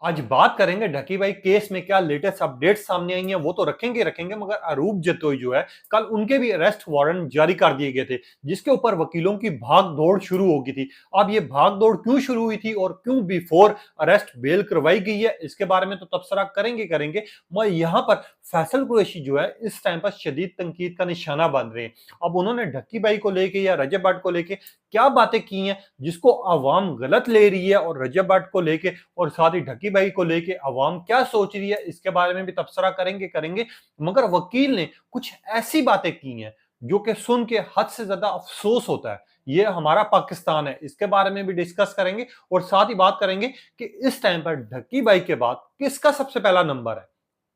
आज बात करेंगे ढकी भाई केस में क्या लेटेस्ट अपडेट्स सामने आई हैं, वो तो रखेंगे मगर अरूप जतोई जो है कल उनके भी अरेस्ट वारंट जारी कर दिए गए थे, जिसके ऊपर वकीलों की भाग दौड़ शुरू हो गई थी। अब ये भाग दौड़ क्यों शुरू हुई थी और क्यों बिफोर अरेस्ट बेल करवाई गई है, इसके बारे में तो तबसरा करेंगे मगर यहाँ पर फैसल कुरैशी जो है इस टाइम पर शदीद तनकीद का निशाना बन रहे हैं। अब उन्होंने ढक्की भाई को लेके या रजब भट्ट को लेके क्या बातें की हैं जिसको आवाम गलत ले रही है, और रजब भट्ट को लेके और साथ ही ढकी भाई को लेके अवाम क्या सोच रही है, इसके बारे में भी तबसरा करेंगे मगर वकील ने कुछ ऐसी बातें की हैं जो कि सुन के हद से ज्यादा अफसोस होता है। ये हमारा पाकिस्तान है, इसके बारे में भी डिस्कस करेंगे और साथ ही बात करेंगे कि इस टाइम पर ढक्की भाई के बाद किसका सबसे पहला नंबर है,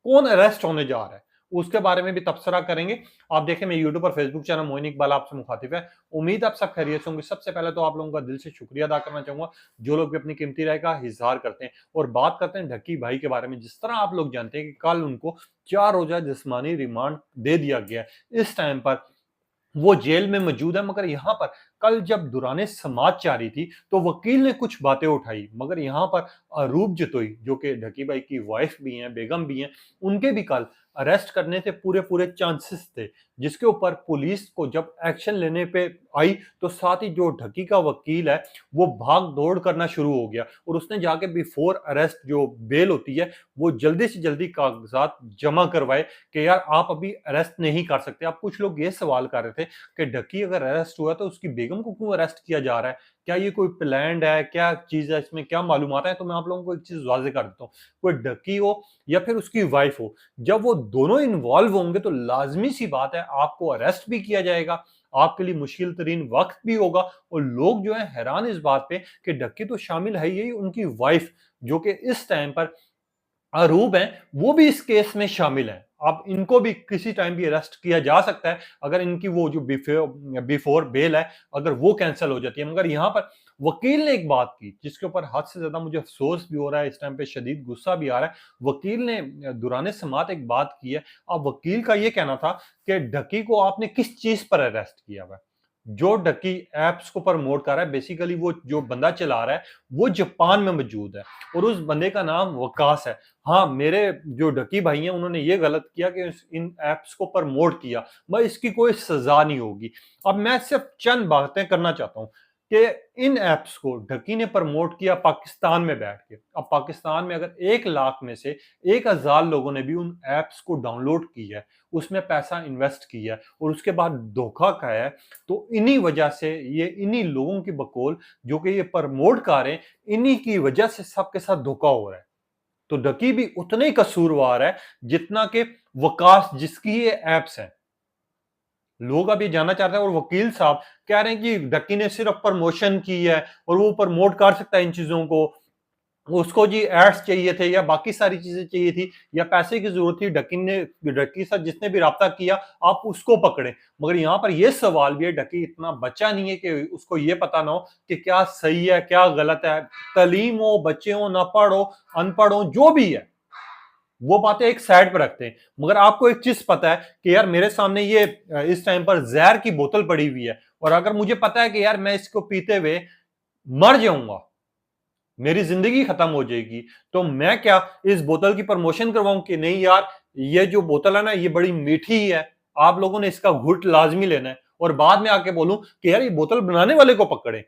कौन अरेस्ट होने जा रहा है, उसके बारे में भी तबसरा करेंगे। आप देखें, मैं यूट्यूब और फेसबुक चैनल मोइन इकबाल आपसे मुखातिब है। उम्मीद आप सब खैरियत से होंगे। सबसे पहले तो आप लोगों का दिल से शुक्रिया अदा करना चाहूंगा जो लोग भी अपनी कीमती राय का इजहार करते हैं। और बात करते हैं ढक्की भाई के बारे में। जिस तरह आप लोग जानते हैं कि कल उनको 4 रोजा जिस्मानी रिमांड दे दिया गया है। इस टाइम पर वो जेल में मौजूद है, मगर यहाँ पर कल जब दौरान समाअत जारी थी तो वकील ने कुछ बातें उठाई, मगर यहाँ पर अरूप जतोई जो कि ढकी भाई की वाइफ भी हैं, बेगम भी हैं, उनके भी कल अरेस्ट करने से पूरे पूरे चांसेस थे, जिसके ऊपर पुलिस को जब एक्शन लेने पे आई तो साथ ही जो ढकी का वकील है वो भाग दौड़ करना शुरू हो गया और उसने जाके बिफोर अरेस्ट जो बेल होती है वो जल्दी से जल्दी कागजात जमा करवाए कि यार आप अभी अरेस्ट नहीं कर सकते। अब कुछ लोग ये सवाल कर रहे थे कि ढकी अगर अरेस्ट हुआ तो उसकी बेगम को क्यों अरेस्ट किया जा रहा है, क्या ये कोई प्लान्ड है, क्या चीज है, इसमें क्या मालूमात है। तो मैं आप लोगों को एक चीज वाजे कर देता हूँ, कोई ढकी हो या फिर उसकी वाइफ हो, जब वो दोनों इन्वॉल्व होंगे तो लाजमी सी बात है आपको अरेस्ट भी किया जाएगा, आपके लिए मुश्किल तरीन वक्त भी होगा। और लोग जो है हैरान इस बात पे कि ढक्की तो शामिल है यही उनकी वाइफ जो कि इस टाइम पर अरूब हैं, वो भी इस केस में शामिल हैं। अब इनको भी किसी टाइम भी अरेस्ट किया जा सकता है अगर इनकी वो जो बिफोर बेल है अगर वो कैंसिल हो जाती है। मगर यहाँ पर वकील ने एक बात की जिसके ऊपर हद से ज्यादा मुझे अफसोस भी हो रहा है, इस टाइम पे शदीद गुस्सा भी आ रहा है। वकील ने दुराने समात एक बात की है। अब वकील का ये कहना था कि ढकी को आपने किस चीज पर अरेस्ट किया हुआ है। जो ढकी एप्स को प्रमोट कर रहा है, बेसिकली वो जो बंदा चला रहा है वो जापान में मौजूद है और उस बंदे का नाम वकास है। हाँ, मेरे जो ढकी भाई हैं उन्होंने ये गलत किया कि इन एप्स को प्रमोट किया, मगर इसकी कोई सजा नहीं होगी। अब मैं सिर्फ चंद बातें करना चाहता हूँ कि इन एप्स को ढकी ने प्रमोट किया पाकिस्तान में बैठ के। अब पाकिस्तान में अगर 1 लाख में से 1,000 लोगों ने भी उन एप्स को डाउनलोड किया है, उसमें पैसा इन्वेस्ट किया है और उसके बाद धोखा खाया है, तो इन्हीं वजह से ये इन्हीं लोगों की बकौल जो कि ये प्रमोट कर रहे हैं, इन्हीं की वजह से सबके साथ धोखा हो रहा है। तो ढकी भी उतना ही कसूरवार है जितना कि वकास जिसकी ये एप्स हैं। लोग अब ये जानना चाहते हैं और वकील साहब कह रहे हैं कि ढक्की ने सिर्फ प्रमोशन की है और वो प्रमोट कर सकता है इन चीजों को, उसको जी एड्स चाहिए थे या बाकी सारी चीजें चाहिए थी या पैसे की जरूरत थी, ढक्की के साथ जिसने भी राब्ता किया आप उसको पकड़े। मगर यहाँ पर यह सवाल भी है, ढक्की इतना बच्चा नहीं है कि उसको ये पता ना हो कि क्या सही है क्या गलत है। तालीम हो, बच्चे हो, ना पढ़ हो, अनपढ़ हो, जो भी है वो बातें एक साइड पर रखते हैं। मगर आपको एक चीज पता है कि यार मेरे सामने ये इस टाइम पर जहर की बोतल पड़ी हुई है और अगर मुझे पता है कि यार मैं इसको पीते हुए मर जाऊंगा, मेरी जिंदगी खत्म हो जाएगी, तो मैं क्या इस बोतल की प्रमोशन करवाऊं कि नहीं यार ये जो बोतल है ना ये बड़ी मीठी है, आप लोगों ने इसका घुट लाजमी लेना है, और बाद में आके बोलूं कि यार ये बोतल बनाने वाले को पकड़े।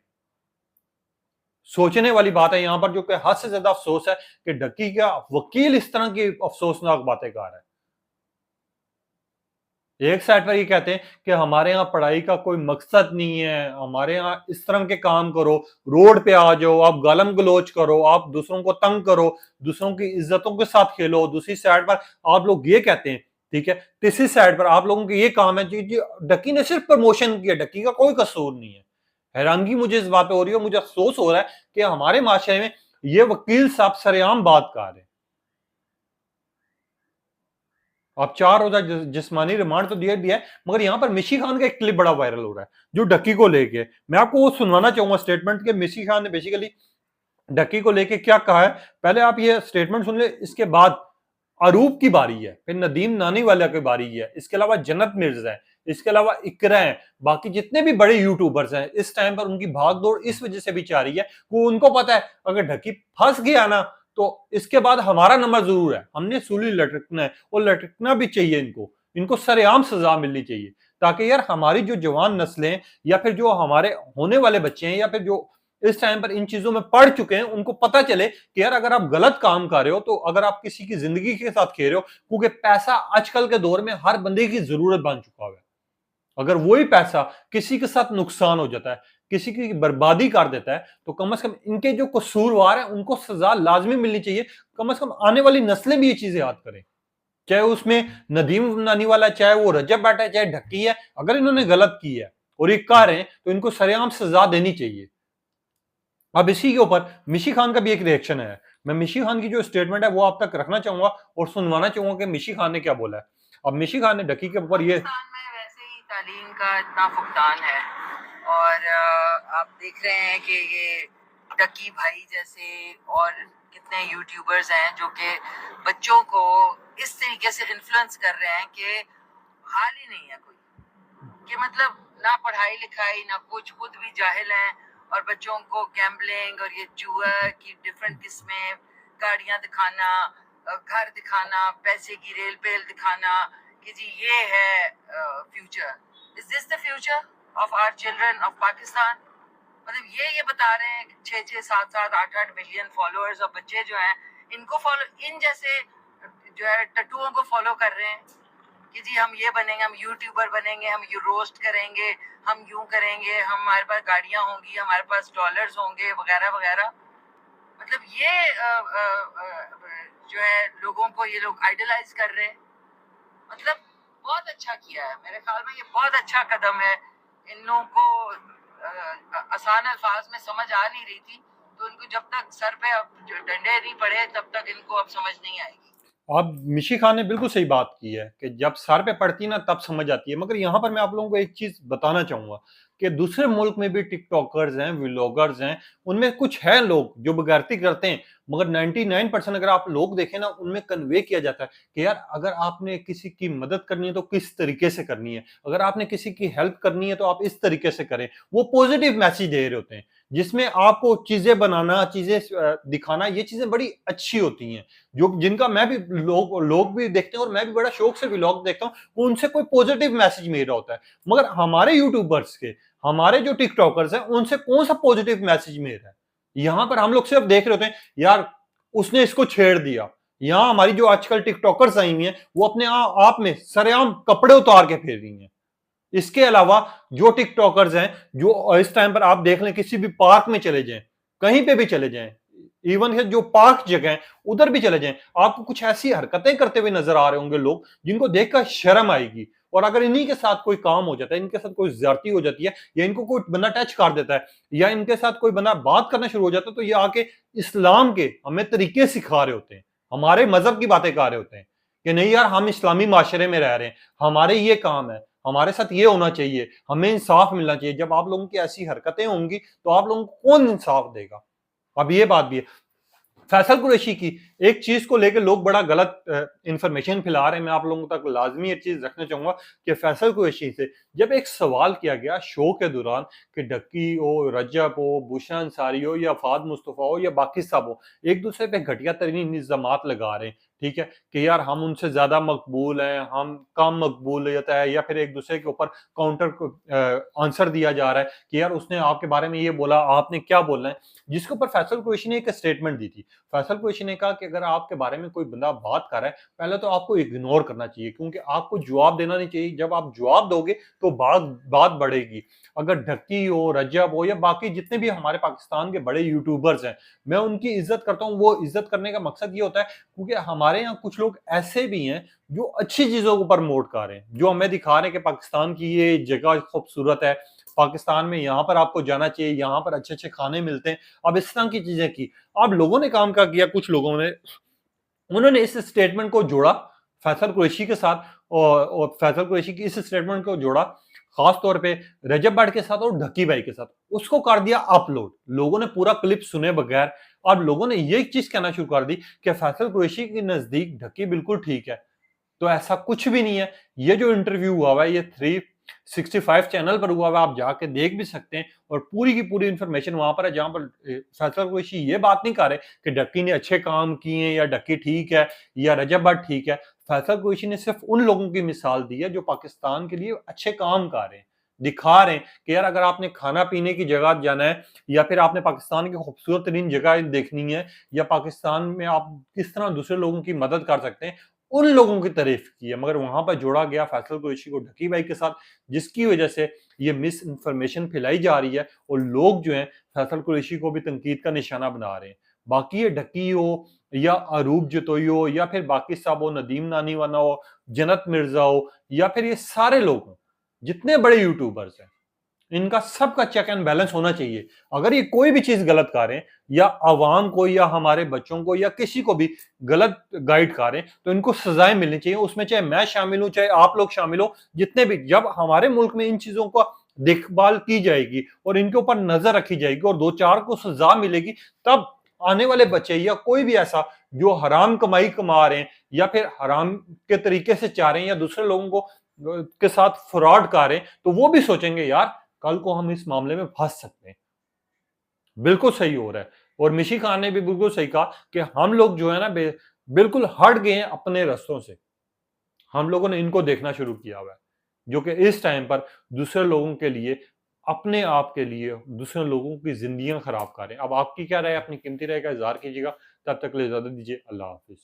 सोचने वाली बात है यहां पर, जो कि हद से ज्यादा अफसोस है कि ढक्की का वकील इस तरह की अफसोसनाक बातें कर रहा है। एक साइड पर ये कहते हैं कि हमारे यहाँ पढ़ाई का कोई मकसद नहीं है, हमारे यहाँ इस तरह के काम करो, रोड पे आ जाओ, आप गालम गलोच करो, आप दूसरों को तंग करो, दूसरों की इज्जतों के साथ खेलो। दूसरी साइड पर आप लोग ये कहते हैं, ठीक है, तीसरी साइड पर आप लोगों के ये काम है जी ढक्की ने सिर्फ प्रमोशन किया, ढक्की का कोई कसूर नहीं है। हैरानगी मुझे इस बात पे हो रही है, मुझे अफसोस हो रहा है कि हमारे माशरे में ये वकील साहब सरेआम बात कर रहे हैं। अब 4 रोजा जिस्मानी रिमांड तो दिया दिया है, मगर यहां पर मिशी खान का एक क्लिप बड़ा वायरल हो रहा है जो ढक्की को लेके। मैं आपको वो सुनवाना चाहूंगा स्टेटमेंट के मिशी खान ने बेसिकली ढक्की को लेके क्या कहा है। पहले आप ये स्टेटमेंट सुन ले, इसके बाद अरूप की बारी है, फिर नदीम नानी वाला की बारी है, इसके अलावा जन्नत मिर्जा है, इसके अलावा इकरा है, बाकी जितने भी बड़े यूट्यूबर्स हैं इस टाइम पर उनकी भागदौड़ इस वजह से भी चाह रही है। वो उनको पता है अगर ढक्की फंस गया ना तो इसके बाद हमारा नंबर जरूर है, हमने सूली लटकना है और लटकना भी चाहिए। इनको सरेआम सजा मिलनी चाहिए, ताकि यार हमारी जो जवान नस्लें या फिर जो हमारे होने वाले बच्चे हैं या फिर जो इस टाइम पर इन चीजों में पढ़ चुके हैं, उनको पता चले कि यार अगर आप गलत काम कर रहे हो, तो अगर आप किसी की जिंदगी के साथ खेल रहे हो, क्योंकि पैसा आजकल के दौर में हर बंदे की जरूरत बन चुका है। अगर वही पैसा किसी के साथ नुकसान हो जाता है, किसी की बर्बादी कर देता है, तो कम से कम इनके जो कसूरवार है उनको सजा लाजमी मिलनी चाहिए। कम से कम आने वाली नस्लें भी ये चीजें याद करें, चाहे उसमें नदीम नानीवाला, चाहे वो रजब बैठा है, चाहे ढक्की है। अगर इन्होंने गलत की है और ये कर रहे हैं, तो इनको सरेआम सजा देनी चाहिए। अब इसी के ऊपर मिशी खान का भी एक रिएक्शन है। मैं मिशी खान की जो स्टेटमेंट है वो आप तक रखना चाहूंगा और सुनवाना चाहूंगा कि मिशी खान ने क्या बोला है। अब मिशी खान ने ढक्की के ऊपर ये पाकिस्तान में वैसे ही तालीम का इतना फुकदान है और आप देख रहे हैं कि ये डकी भाई जैसे और कितने यूट्यूबर्स हैं जो कि बच्चों को इस तरीके से इन्फ्लुएंस कर रहे हैं कि हाल ही नहीं है कोई, कि मतलब ना पढ़ाई लिखाई ना कुछ, खुद भी जाहिल हैं और बच्चों को गैम्बलिंग और ये जुआ की डिफरेंट किस्में, गाड़ियां दिखाना, घर दिखाना, पैसे की रेल पेल दिखाना कि जी ये है future. Is this the future of our children of Pakistan? मतलब ये बता रहे हैं 6-7-8 मिलियन फॉलोअर्स और बच्चे जो हैं इनको फॉलो, इन जैसे जो है टट्टुओं को फॉलो कर रहे हैं कि जी हम ये बनेंगे, हम यूट्यूबर बनेंगे, हम यू रोस्ट करेंगे, हम यूं करेंगे, हमारे पास गाड़ियां होंगी, हमारे पास डॉलर्स होंगे वगैरह वगैरह। मतलब ये जो है लोगों को ये लोग आइडलाइज कर रहे हैं। मतलब बहुत अच्छा किया है, मेरे ख्याल में ये बहुत अच्छा कदम है। इन लोगों को आसान अल्फाज में समझ आ नहीं रही थी, तो इनको जब तक सर पे अब डंडे नहीं पड़े तब तक इनको अब समझ नहीं आएगी। अब मिशी खान ने बिल्कुल सही बात की है कि जब सर पे पड़ती ना तब समझ आती है। मगर यहाँ पर मैं आप लोगों को एक चीज बताना चाहूंगा कि दूसरे मुल्क में भी टिकटॉकर्स हैं, व्लॉगर्स हैं, उनमें कुछ है लोग जो बगैरती करते हैं, मगर 99% अगर आप लोग देखें ना, उनमें कन्वे किया जाता है कि यार अगर आपने किसी की मदद करनी है तो किस तरीके से करनी है, अगर आपने किसी की हेल्प करनी है तो आप इस तरीके से करें। वो पॉजिटिव मैसेज दे रहे होते हैं, जिसमें आपको चीजें बनाना, चीजें दिखाना, ये चीजें बड़ी अच्छी होती हैं, जो जिनका मैं भी लोग भी देखते हैं और मैं भी बड़ा शौक से व्लॉग देखता हूँ। उनसे कोई पॉजिटिव मैसेज मिल रहा होता है। मगर हमारे यूट्यूबर्स के, हमारे जो टिकटॉकर्स हैं, उनसे कौन सा पॉजिटिव मैसेज मिल रहा है? यहाँ पर हम लोग सिर्फ देख रहे होते हैं यार उसने इसको छेड़ दिया। यहाँ हमारी जो आजकल टिकटॉकर्स आई हुई हैं, वो अपने आप में सरेआम कपड़े उतार के फेर रही हैं। इसके अलावा जो टिकटॉकर्स हैं, जो इस टाइम पर आप देख लें, किसी भी पार्क में चले जाएं, कहीं पे भी चले जाएं, इवन जो पार्क जगह है उधर भी चले जाएं, आपको कुछ ऐसी हरकतें करते हुए नजर आ रहे होंगे लोग, जिनको देखकर शर्म आएगी। और अगर इन्हीं के साथ कोई काम हो जाता है, इनके साथ कोई ज्यादती हो जाती है, या इनको कोई बंदा टच कर देता है, या इनके साथ कोई बंदा बात करना शुरू हो जाता है, तो ये आके इस्लाम के हमें तरीके सिखा रहे होते हैं, हमारे मजहब की बातें कर रहे होते हैं कि नहीं यार हम इस्लामी माशरे में रह रहे हैं, हमारे ये काम है, हमारे साथ ये होना चाहिए, हमें इंसाफ मिलना चाहिए। जब आप लोगों की ऐसी हरकतें होंगी तो आप लोगों को कौन इंसाफ देगा? अब ये बात भी है। फैसल कुरैशी की एक चीज को लेकर लोग बड़ा गलत इंफॉर्मेशन फैला रहे हैं। मैं आप लोगों तक लाजमी एक चीज रखना चाहूंगा कि फैसल कुरैशी से जब एक सवाल किया गया शो के दौरान कि ढक्की हो, रजब हो, बुशरा अंसारी हो या फाद मुस्तफा हो या बाकी सब हो, एक दूसरे पे घटिया तरीन इल्जामात लगा रहे हैं, ठीक है, कि यार हम उनसे ज्यादा मकबूल हैं, हम कम मकबूलियत है, या फिर एक दूसरे के ऊपर काउंटर आंसर दिया जा रहा है कि यार उसने आपके बारे में ये बोला, आपने क्या बोलना है। जिसके ऊपर फैसल कुरैशी ने एक स्टेटमेंट दी थी। फैसल कुरैशी ने कहा कि अगर आपके बारे में कोई बंदा बात कर रहा है, पहले तो आपको इग्नोर करना चाहिए, क्योंकि आपको जवाब देना नहीं चाहिए। जब आप जवाब दोगे तो बात बढ़ेगी। अगर ढक्की हो, रजब हो या बाकी जितने भी हमारे पाकिस्तान के बड़े यूट्यूबर्स हैं, मैं उनकी इज्जत करता हूँ। वो इज्जत करने का मकसद ये होता है क्योंकि हमारे यहाँ कुछ लोग ऐसे भी हैं जो अच्छी चीजों को प्रमोट कर रहे हैं, जो हमें दिखा रहे हैं कि पाकिस्तान की ये जगह खूबसूरत है, पाकिस्तान में यहाँ पर आपको जाना चाहिए, यहाँ पर अच्छे अच्छे खाने मिलते हैं। अब इस तरह की चीजें की। अब लोगों ने काम क्या किया, कुछ लोगों ने, उन्होंने इस स्टेटमेंट को जोड़ा फैसल कुरैशी के साथ, और फैसल कुरैशी की इस स्टेटमेंट को जोड़ा खास तौर पे रजब भट्ट के साथ और ढक्की भाई के साथ, उसको कर दिया अपलोड। लोगों ने पूरा क्लिप सुने बगैर अब लोगों ने ये चीज कहना शुरू कर दी कि फैसल कुरैशी के नजदीक ढक्की बिल्कुल ठीक है। तो ऐसा कुछ भी नहीं है। ये जो इंटरव्यू हुआ है, ये 65 चैनल पर हुआ हुआ है, आप जाके देख भी सकते हैं और पूरी की पूरी इन्फॉर्मेशन वहाँ पर है, जहाँ पर फैसल कुरैशी ये बात नहीं कर रहे कि डक्की ने अच्छे काम किए हैं या डक्की ठीक है या रजब भट्ट ठीक है। फैसल कुरैशी ने सिर्फ उन लोगों की मिसाल दी है जो पाकिस्तान के लिए अच्छे काम कर रहे हैं, दिखा रहे हैं कि यार अगर आपने खाना पीने की जगह जाना है या फिर आपने पाकिस्तान की खूबसूरत तरीन जगह देखनी है या पाकिस्तान में आप किस तरह दूसरे लोगों की मदद कर सकते हैं, उन लोगों की तारीफ की है। मगर वहां पर जोड़ा गया फैसल कुरैशी को ढकी भाई के साथ, जिसकी वजह से ये मिस इन्फॉर्मेशन फैलाई जा रही है और लोग जो हैं फैसल कुरैशी को भी तनकीद का निशाना बना रहे हैं। बाकी ये ढकी हो या अरूब जतोई हो या फिर बाकी साहब हो, नदीम नानीवाना हो, जन्नत मिर्जा हो या फिर ये सारे लोग हों, जितने बड़े यूट्यूबर्स हैं, इनका सबका चेक एंड बैलेंस होना चाहिए। अगर ये कोई भी चीज गलत करें या अवाम को या हमारे बच्चों को या किसी को भी गलत गाइड करें तो इनको सजाएं मिलनी चाहिए। उसमें चाहे मैं शामिल हूं, चाहे आप लोग शामिल हो, जितने भी, जब हमारे मुल्क में इन चीजों को देखभाल की जाएगी और इनके ऊपर नजर रखी जाएगी और दो चार को सजा मिलेगी, तब आने वाले बच्चे या कोई भी ऐसा जो हराम कमाई कमा रहे हैं या फिर हराम के तरीके से चाह रहे हैं या दूसरे लोगों को के साथ फ्रॉड कर रहे हैं, तो वो भी सोचेंगे यार कल को हम इस मामले में फंस सकते हैं। बिल्कुल सही हो रहा है। और मिशी खान ने भी बिल्कुल सही कहा कि हम लोग जो है ना बिल्कुल हट गए हैं अपने रास्तों से। हम लोगों ने इनको देखना शुरू किया हुआ है, जो कि इस टाइम पर दूसरे लोगों के लिए, अपने आप के लिए दूसरे लोगों की जिंदगियां खराब कर रहे हैं। अब आपकी क्या राय है? अपनी कीमती राय का इजहार कीजिएगा। तब तक के लिए इजाजत दीजिए। अल्लाह हाफिज।